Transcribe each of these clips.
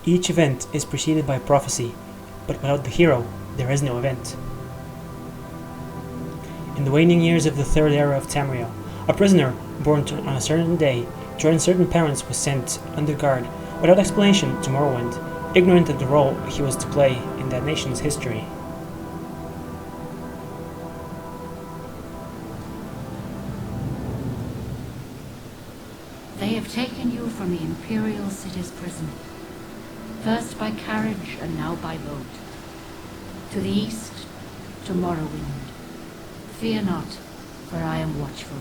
Each event is preceded by prophecy, but without the hero, there is no event. In the waning years of the third era of Tamriel, a prisoner born on a certain day to uncertain parents was sent under guard without explanation to Morrowind, ignorant of the role he was to play in that nation's history. They have taken you from the Imperial City's prison, first by carriage and now by boat. To the east, to Morrowind. Fear not, for I am watchful.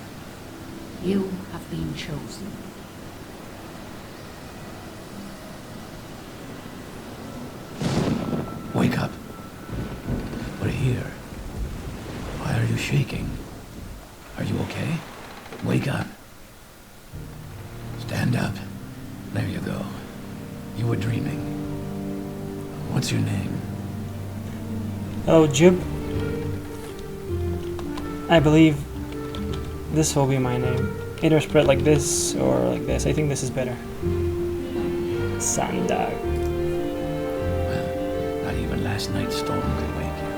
You have been chosen. Wake up. We're here. Why are you shaking? Are you okay? Wake up. Stand up. There you go. You were dreaming. What's your name? Hello, Jib. I believe this will be my name. Either spread like this or like this. I think this is better. Sandag. Well, not even last night's storm could wake you.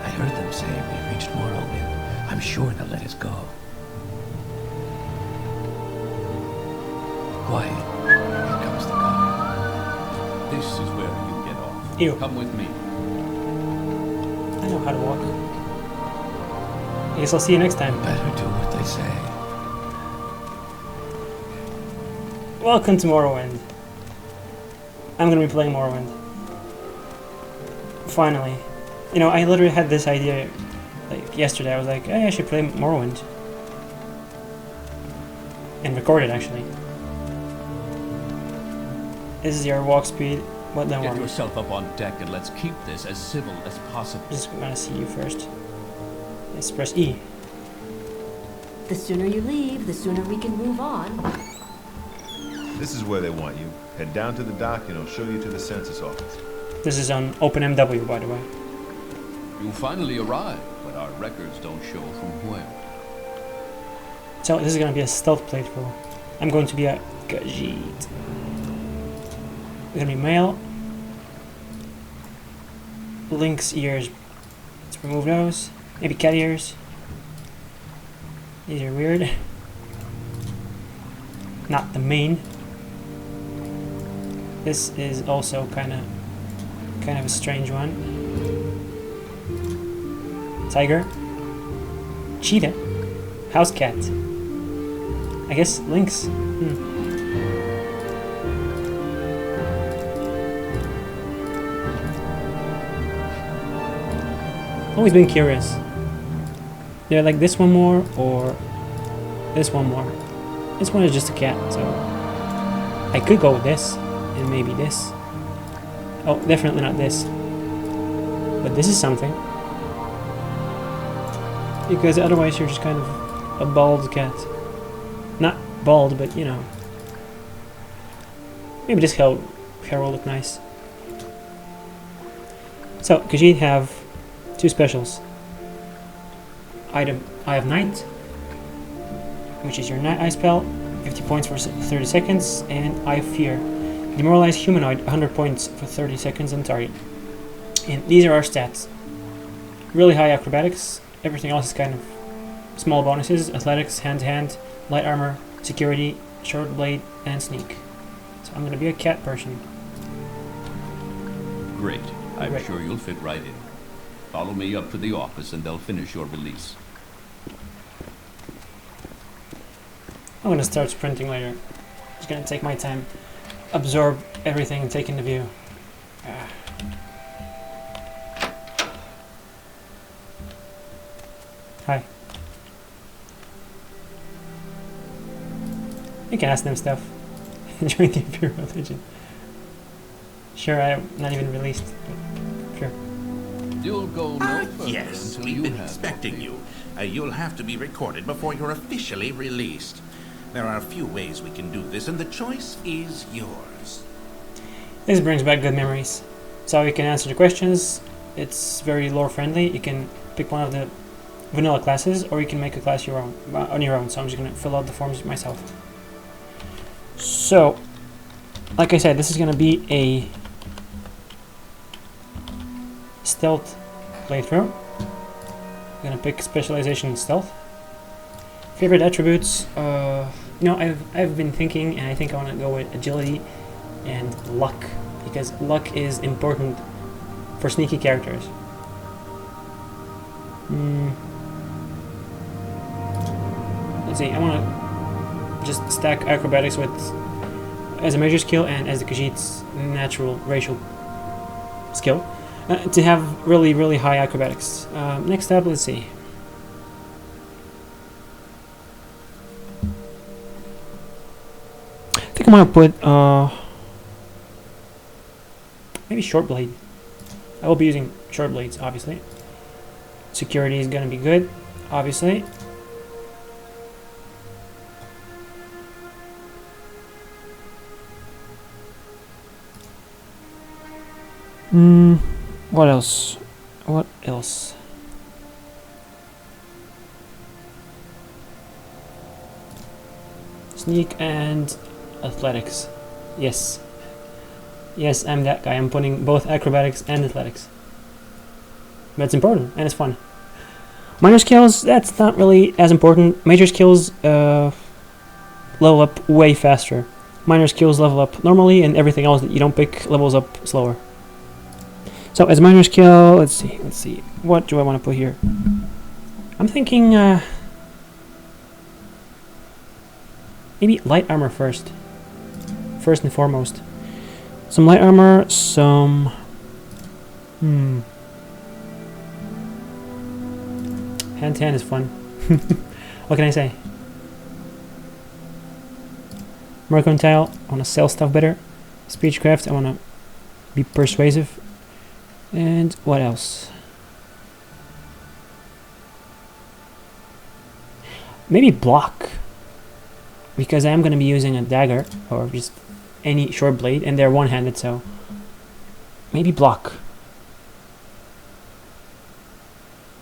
I heard them say we reached Morrowind. I'm sure they'll let us go. Quiet. Here comes the car. This is where you get off. Ew. Come with me. I know how to walk. I guess I'll see you next time. Better do what they say. Welcome to Morrowind. I'm gonna be playing Morrowind. Finally. You know, I literally had this idea like yesterday. I was like, hey, I should play Morrowind. And record it, actually. This is your walk speed. What don't Get worry. yourself up on deck and let's keep this as civil as possible. Just wanna see you first. Let's press E. The sooner you leave, the sooner we can move on. This is where they want you. Head down to the dock and I'll show you to the census office. This is on OpenMW, by the way. You finally arrived, but our records don't show from where. So this is gonna be a stealth playthrough. I'm going to be a Khajiit. We're gonna be male. Lynx ears. Let's remove those. Maybe cat ears. These are weird. Not the main. This is also kind of a strange one. Tiger. Cheetah. House cat. I guess lynx. Always been curious. Yeah, like this one more or this one more. This one is just a cat, so I could go with this and maybe this. Oh, definitely not this. But this is something. Because otherwise you're just kind of a bald cat. Not bald, but you know. Maybe this hair will look nice. So, Khajiit have two specials. Item Eye of Night, which is your night eye spell, 50 points for 30 seconds, and Eye of Fear. Demoralize humanoid, 100 points for 30 seconds on target. And these are our stats. Really high acrobatics, everything else is kind of small bonuses. Athletics, hand-to-hand, light armor, security, short blade, and sneak. So I'm gonna be a cat person. Great. I'm Great. sure you'll fit right in. Follow me up to the office and they'll finish your release. I'm gonna start sprinting later. Just gonna take my time, absorb everything and take in the view. Hi. You can ask them stuff. Join the Imperial Legion. Sure, I'm not even released. But sure. You'll go no further Yes, until we've you been have expecting you. You'll have to be recorded before you're officially released. There are a few ways we can do this, and the choice is yours. This brings back good memories. So you can answer the questions. It's very lore friendly. You can pick one of the vanilla classes, or you can make a class on your own. So I'm just gonna fill out the forms myself. So like I said, this is gonna be a stealth playthrough. I'm gonna pick specialization in stealth. Favorite attributes, I've been thinking, and I think I want to go with agility and luck, because luck is important for sneaky characters. Let's see, I want to just stack acrobatics with as a major skill and as the Khajiit's natural racial skill to have really, really high acrobatics. Next up, let's see. I think I'm gonna put maybe short blade. I will be using short blades, obviously. Security is gonna be good, obviously. What else? What else? Sneak and athletics. Yes. Yes, I'm that guy. I'm putting both acrobatics and athletics. But it's important and it's fun. Minor skills, that's not really as important. Major skills level up way faster. Minor skills level up normally, and everything else that you don't pick levels up slower. So as minor skill, let's see. What do I want to put here? I'm thinking maybe light armor first. First and foremost. Some light armor, some hand to hand is fun. What can I say? Mercantile, I want to sell stuff better. Speechcraft, I want to be persuasive. And what else? Maybe block, because I am going to be using a dagger or just any short blade, and they're one-handed, so maybe block.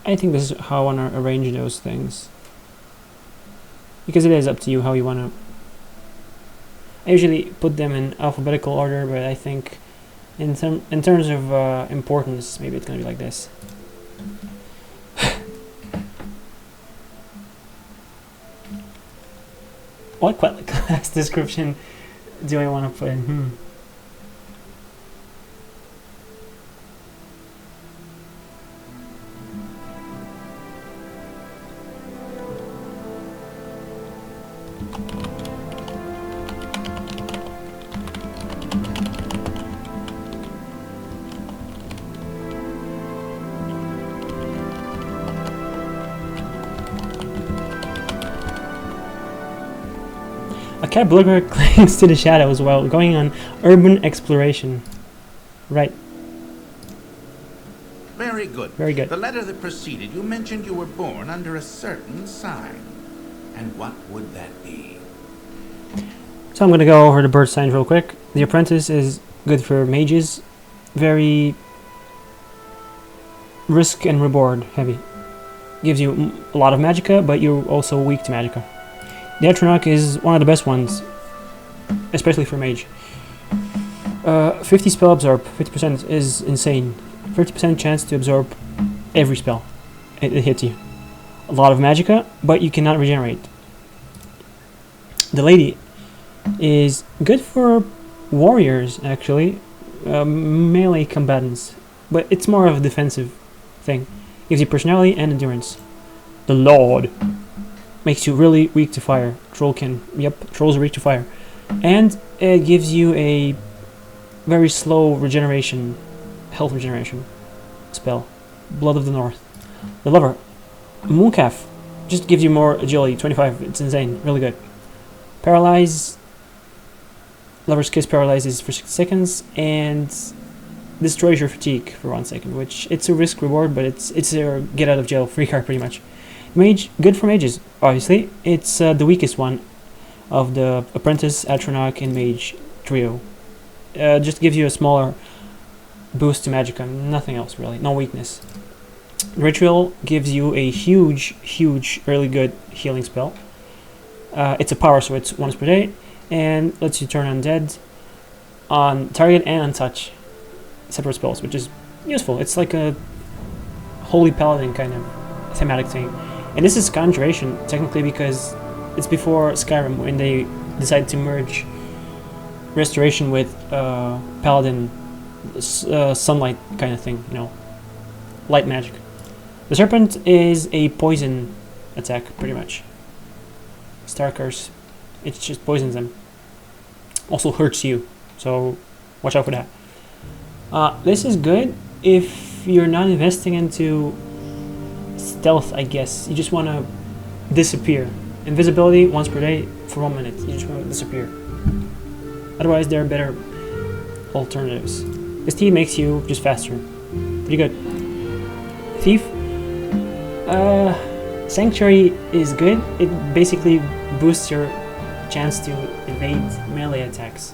I think this is how I want to arrange those things, because it is up to you how you want to. I usually put them in alphabetical order, but I think in terms of importance, maybe it's gonna be like this. What class description do I want to put in? A cat blogger clings to the shadows while going on urban exploration. Right. Very good. Very good. The letter that preceded you mentioned you were born under a certain sign. And what would that be? So I'm going to go over the bird signs real quick. The apprentice is good for mages. Very risk and reward heavy. Gives you a lot of magicka, but you're also weak to magicka. The Atronach is one of the best ones, especially for mage. 50 spell absorb, 50% is insane. 50% chance to absorb every spell. It hits you. A lot of magicka, but you cannot regenerate. The lady is good for warriors, actually. Melee combatants. But it's more of a defensive thing. Gives you personality and endurance. The Lord makes you really weak to fire. Trolls are weak to fire. And it gives you a very slow regeneration, health regeneration spell. Blood of the North. The Lover, Mooncalf, just gives you more agility, 25, it's insane, really good. Paralyze, Lover's Kiss paralyzes for 6 seconds, and destroys your fatigue for 1 second, which it's a risk reward, but it's a get out of jail free card pretty much. Mage, good for mages, obviously. It's the weakest one of the Apprentice, Atronach, and Mage trio. Just gives you a smaller boost to magicka, nothing else really, no weakness. Ritual gives you a huge, really good healing spell. It's a power, so it's once per day, and lets you turn undead. on target and on touch separate spells, which is useful. It's like a holy paladin kind of thematic thing. And this is conjuration technically because it's before Skyrim when they decided to merge restoration with paladin sunlight kind of thing, you know, light magic. The serpent is a poison attack pretty much. Star curse, it just poisons them. Also hurts you, so watch out for that. This is good if you're not investing into stealth, I guess. You just want to disappear. Invisibility once per day for 1 minute. You just want to disappear. Otherwise, there are better alternatives. This tea makes you just faster. Pretty good. Thief. Sanctuary is good. It basically boosts your chance to evade melee attacks,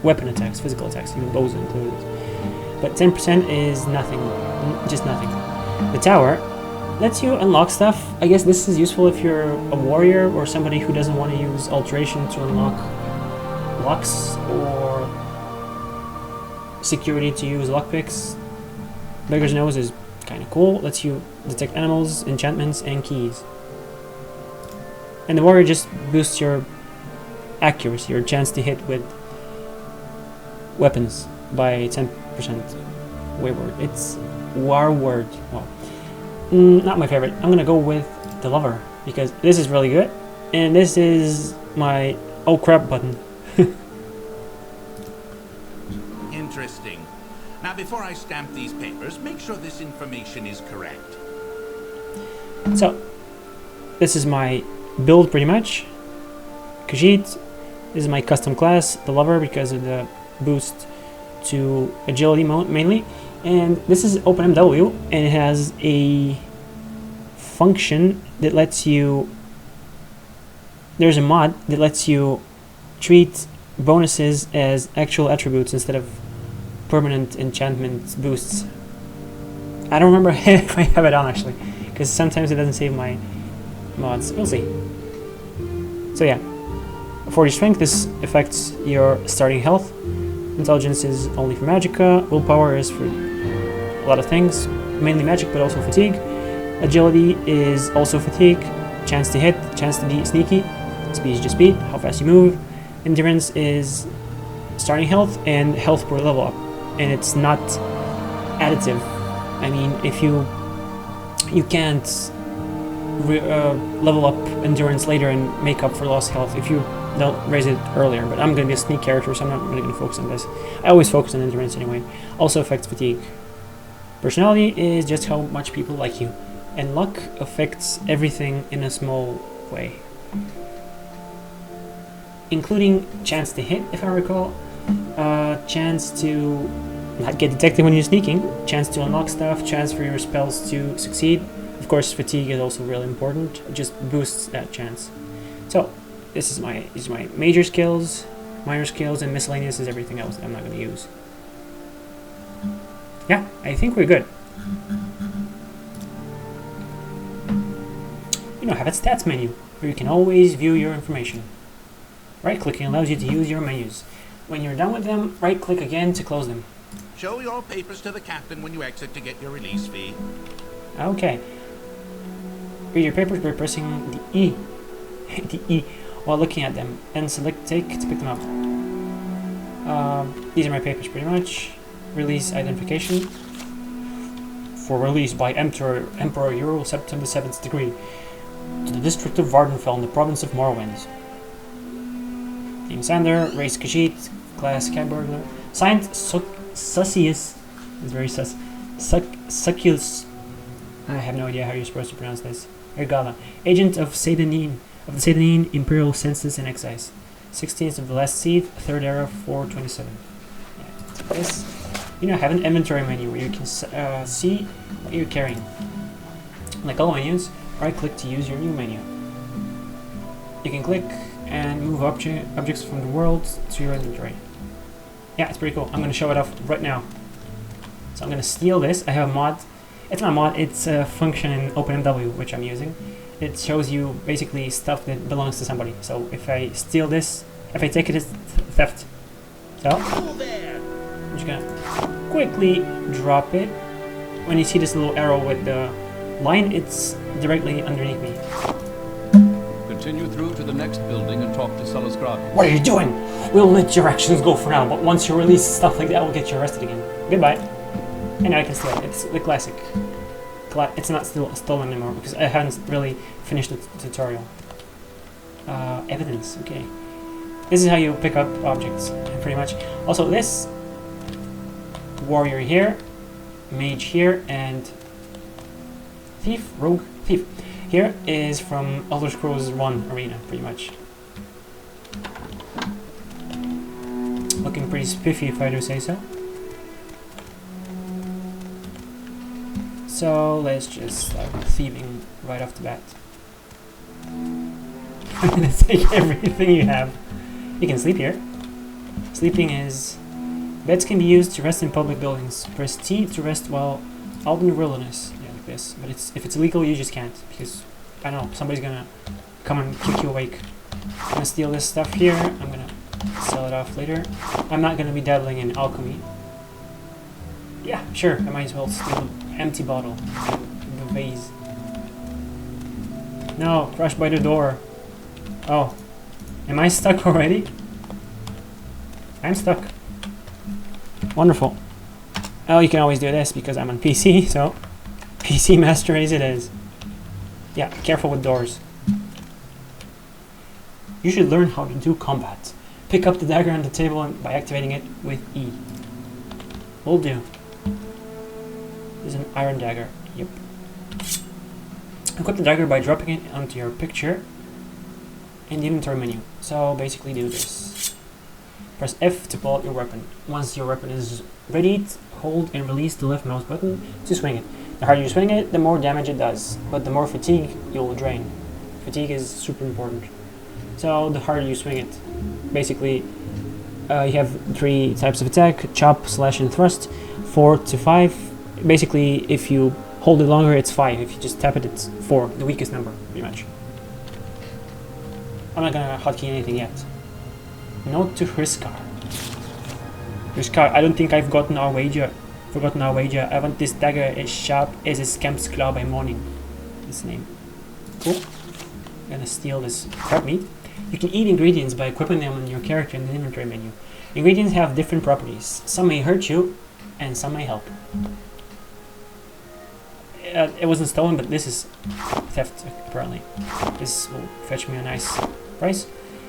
weapon attacks, physical attacks, even bows included. But 10% is nothing, just nothing. The tower lets you unlock stuff. I guess this is useful if you're a warrior or somebody who doesn't want to use alteration to unlock locks or security to use lockpicks. Beggar's Nose is kind of cool. Lets you detect animals, enchantments, and keys. And the warrior just boosts your accuracy, your chance to hit with weapons by 10%. Wayward. It's Warward. Well, not my favorite. I'm gonna go with the Lover because this is really good, and this is my oh crap button. Interesting. Now, before I stamp these papers, make sure this information is correct. So, this is my build pretty much. Khajiit. This is my custom class, the Lover, because of the boost to agility mainly. And this is OpenMW, and it has a function that lets you, there's a mod that lets you treat bonuses as actual attributes instead of permanent enchantment boosts. I don't remember if I have it on actually, because sometimes it doesn't save my mods. We'll see. So yeah, 40 strength, this affects your starting health. Intelligence is only for magicka. Willpower is for a lot of things, mainly magic, but also fatigue. Agility is also fatigue. Chance to hit, chance to be sneaky. Speed is just speed, how fast you move. Endurance is starting health and health per level up, and it's not additive. I mean, if you can't level up endurance later and make up for lost health if you don't raise it earlier, but I'm going to be a sneak character, so I'm not really going to focus on this. I always focus on endurance anyway. Also affects fatigue. Personality is just how much people like you, and luck affects everything in a small way, including chance to hit, if I recall, chance to not get detected when you're sneaking, chance to unlock stuff, chance for your spells to succeed. Of course, fatigue is also really important. It just boosts that chance. So these are my major skills, minor skills, and miscellaneous is everything else that I'm not going to use. Yeah, I think we're good. You know, have a stats menu where you can always view your information. Right-clicking allows you to use your menus. When you're done with them, right-click again to close them. Show your papers to the captain when you exit to get your release fee. Okay. Read your papers by pressing the E. the E while looking at them, and select take to pick them up. These are my papers pretty much. Release identification. For release by Emperor Euro September 7th degree to the district of Vardenfell in the province of Morrowind. Team Sander, race Khajiit, class Catburglar. Signed Sussius. It's very sus. Succulus. I have no idea how you're supposed to pronounce this. Ergala. Agent of the Seydanine Imperial Census and Excise. 16th of the last seed, 3rd era, 427. Yeah, take this. You know, have an inventory menu where you can see what you're carrying. Like all menus, right click to use your new menu. You can click and move objects from the world to your inventory. Yeah, it's pretty cool. I'm going to show it off right now. So I'm going to steal this. I have a mod. It's not a mod, it's a function in OpenMW which I'm using. It shows you basically stuff that belongs to somebody. So if I steal this, if I take it as theft, So, I'm just gonna quickly drop it. When you see this little arrow with the line, it's directly underneath me. Continue through to the next building and talk to Salasgrad. What are you doing? We'll let your actions go for now, but once you release stuff like that, we'll get you arrested again. Goodbye. And now I can steal it. It's the classic. It's not still stolen anymore because I haven't really finished the tutorial. Evidence, okay. This is how you pick up objects, pretty much. Also, this warrior here, mage here, and thief, rogue, thief here is from Elder Scrolls 1 Arena, pretty much. Looking pretty spiffy, if I do say so. So let's just start thieving right off the bat. I'm gonna take everything you have. You can sleep here. Sleeping is... Beds can be used to rest in public buildings. Press T to rest while out in the wilderness. Yeah, like this. But if it's illegal, you just can't. Because, I don't know, somebody's gonna come and kick you awake. I'm gonna steal this stuff here. I'm gonna sell it off later. I'm not gonna be dabbling in alchemy. Yeah, sure, I might as well steal the empty bottle. The vase. No, crushed by the door. Oh. Am I stuck already? I'm stuck. Wonderful. Oh, you can always do this because I'm on PC, so PC Master Race it is. Yeah, careful with doors. You should learn how to do combat. Pick up the dagger on the table and by activating it with E. Will do. This is an iron dagger. Yep. Equip the dagger by dropping it onto your picture in the inventory menu. So basically do this. Press F to pull out your weapon. Once your weapon is ready, hold and release the left mouse button to swing it. The harder you swing it, the more damage it does, but the more fatigue you'll drain. Fatigue is super important. So the harder you swing it. Basically, you have 3 types of attack: chop, slash, and thrust. 4 to 5. Basically, if you hold it longer, it's 5. If you just tap it, it's 4. The weakest number, pretty much. I'm not gonna hotkey anything yet. Note to Hriskar. Hriskar, I don't think I've forgotten our wager. I want this dagger as sharp as a scamp's claw by morning. This name. Cool. I'm gonna steal this crab meat. You can eat ingredients by equipping them on your character in the inventory menu. Ingredients have different properties. Some may hurt you, and some may help. It wasn't stolen, but this is theft, apparently. This will fetch me a nice price.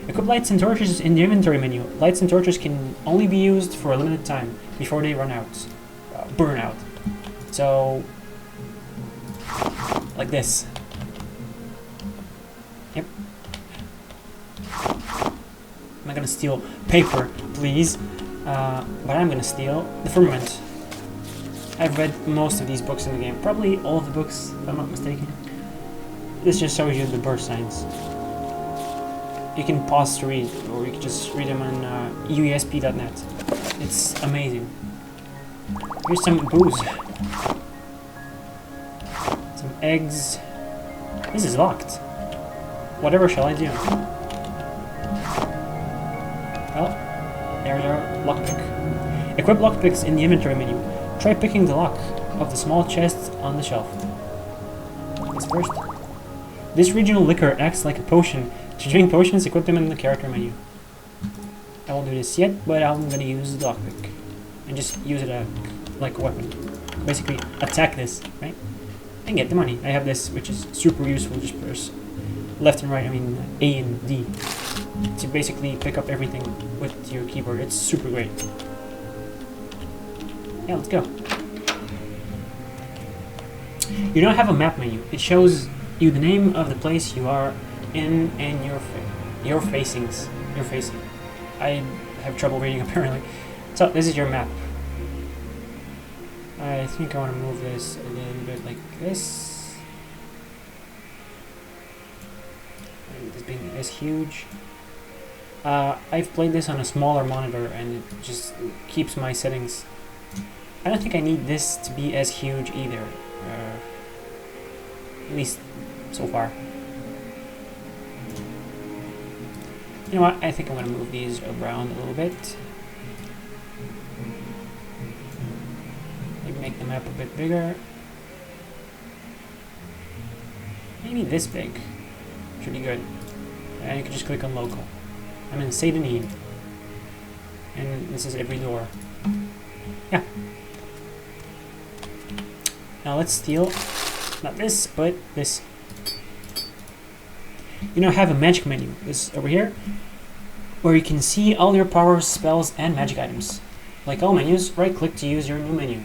Equip lights and torches in the inventory menu. Lights and torches can only be used for a limited time before they run out. Burn out. So, like this. Yep. I'm not gonna steal paper, please. But I'm gonna steal the firmament. I've read most of these books in the game. Probably all of the books, if I'm not mistaken. This just shows you the Birthsigns. You can pause to read, or you can just read them on uesp.net. It's amazing. Here's some booze. Some eggs. This is locked. Whatever shall I do? Well, there's our lockpick. Equip lockpicks in the inventory menu. Try picking the lock of the small chest on the shelf. This first. This regional liquor acts like a potion. To drink potions, equip them in the character menu. I won't do this yet, but I'm gonna use the lockpick. And just use it like a weapon. Basically, attack this, right? And get the money. I have this, which is super useful. Just press left and right, I mean A and D. To basically pick up everything with your keyboard. It's super great. Yeah, let's go. You now have a map menu. It shows you the name of the place you are in and your facing. I have trouble reading apparently. So this is your map. I think I want to move this a little bit like this. And this being this huge. I've played this on a smaller monitor and it just keeps my settings. I don't think I need this to be as huge either. At least so far. You know what? I think I'm going to move these around a little bit. make the map a bit bigger. Maybe this big. Should be good. And you can just click on local. I'm in Saint Denis. And this is every door. Yeah. Now let's steal, not this, but this. You now have a magic menu. This over here, where you can see all your powers, spells, and magic items. Like all menus, right-click to use your new menu.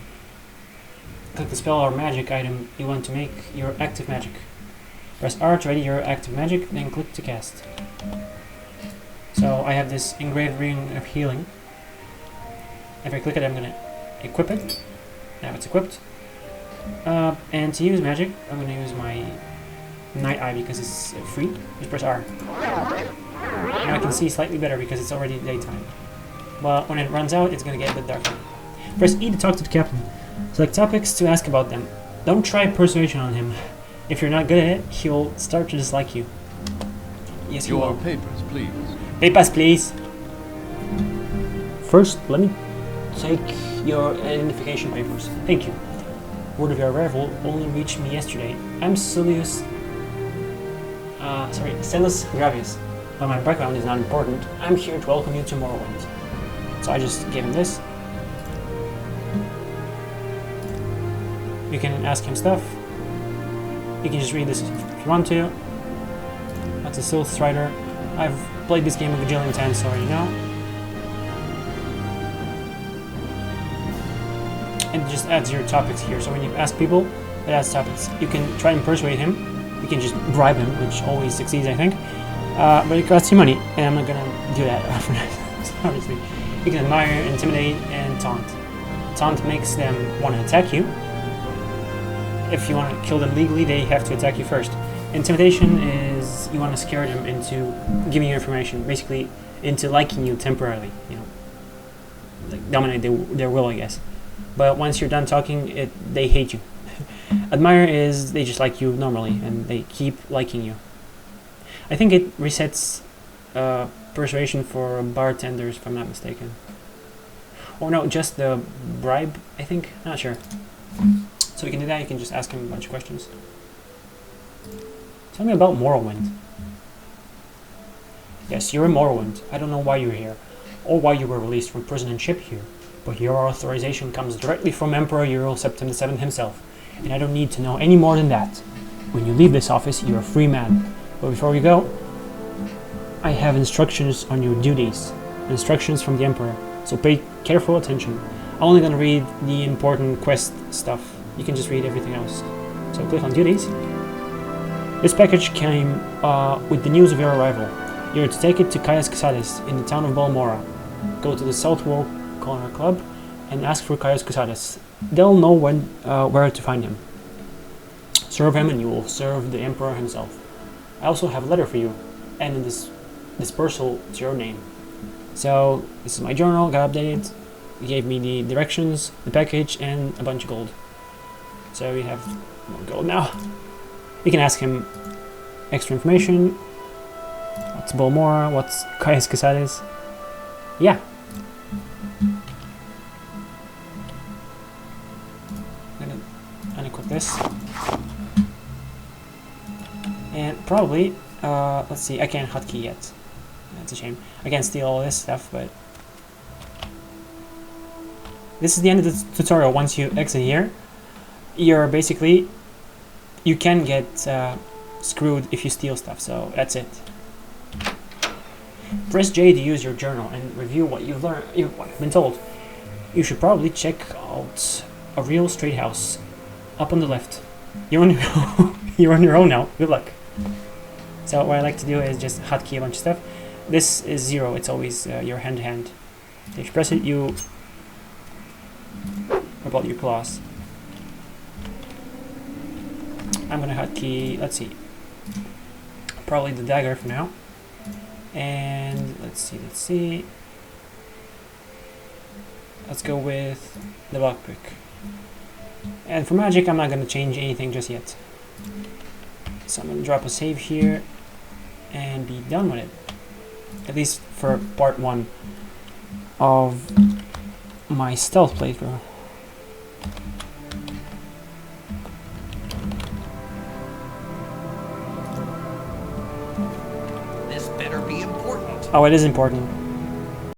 Click the spell or magic item you want to make your active magic. Press R to ready your active magic, then click to cast. So I have this engraved ring of healing. If I click it, I'm gonna equip it. Now it's equipped. And to use magic, I'm gonna use my Night Eye because it's free. Just press R. Now I can see slightly better because it's already daytime. But when it runs out, it's gonna get a bit darker. Press E to talk to the captain. Select topics to ask about them. Don't try persuasion on him. If you're not good at it, he'll start to dislike you. Yes, he Your will. papers, please. Papers, please. First, let me take your identification papers. Thank you. Word of your arrival only reached me yesterday. I'm Celus Gravius, but my background is not important. I'm here to welcome you to Morrowind. So I just gave him this. You can ask him stuff. You can just read this if you want to. That's a Stealth Strider. I've played this game a gajillion times, so I already know. And it just adds your topics here. So when you ask people, it adds topics. You can try and persuade him. You can just bribe him, which always succeeds, I think. But it costs you money, and I'm not gonna do that obviously. You can admire, intimidate, and taunt. Taunt makes them want to attack you. If you want to kill them legally, they have to attack you first. Intimidation is you want to scare them into giving you information, basically into liking you temporarily. You know, like dominate their will, I guess. But once you're done talking, they hate you. Admire is they just like you normally, and they keep liking you. I think it resets persuasion for bartenders, if I'm not mistaken. Or no, just the bribe, I think. Not sure. So you can do that. You can just ask him a bunch of questions. Tell me about Morrowind. Yes, you're in Morrowind. I don't know why you're here, or why you were released from prison and shipped here, but your authorization comes directly from Emperor Earl Septim VII himself, and I don't need to know any more than that. When you leave this office, you're a free man. But before you go, I have instructions on your duties. Instructions from the Emperor, so pay careful attention. I'm only gonna read the important quest stuff. You can just read everything else. So click on duties. This package came with the news of your arrival. You're to take it to Caius Casades in the town of Balmora. Go to the Southwark Corner Club and ask for Caius Casades. They'll know where to find him. Serve him and you will serve the Emperor himself. I also have a letter for you, and in this dispersal to your name. So this is my journal, got updated. He gave me the directions, the package, and a bunch of gold. So you have more gold now. You can ask him extra information. What's Balmora? What's Caius Casades? Yeah. I'm gonna unequip this. And probably, let's see, I can't hotkey yet. That's a shame. I can't steal all this stuff, but this is the end of the tutorial. Once you exit here, you're basically, you can get screwed if you steal stuff, so that's it. Press J to use your journal and review what you've learned, what you've been told. You should probably check out a real straight house up on the left. You're on your own. You're on your own now. Good luck. So what I like to do is just hotkey a bunch of stuff. This is 0. It's always your hand to hand. If you press it, you rip out your claws. I'm gonna hotkey. Let's see. Probably the dagger for now. And let's see. Let's go with the lockpick. And for magic, I'm not gonna change anything just yet. So I'm gonna drop a save here and be done with it. At least for part 1 of my stealth playthrough. better be important. Oh, it is important.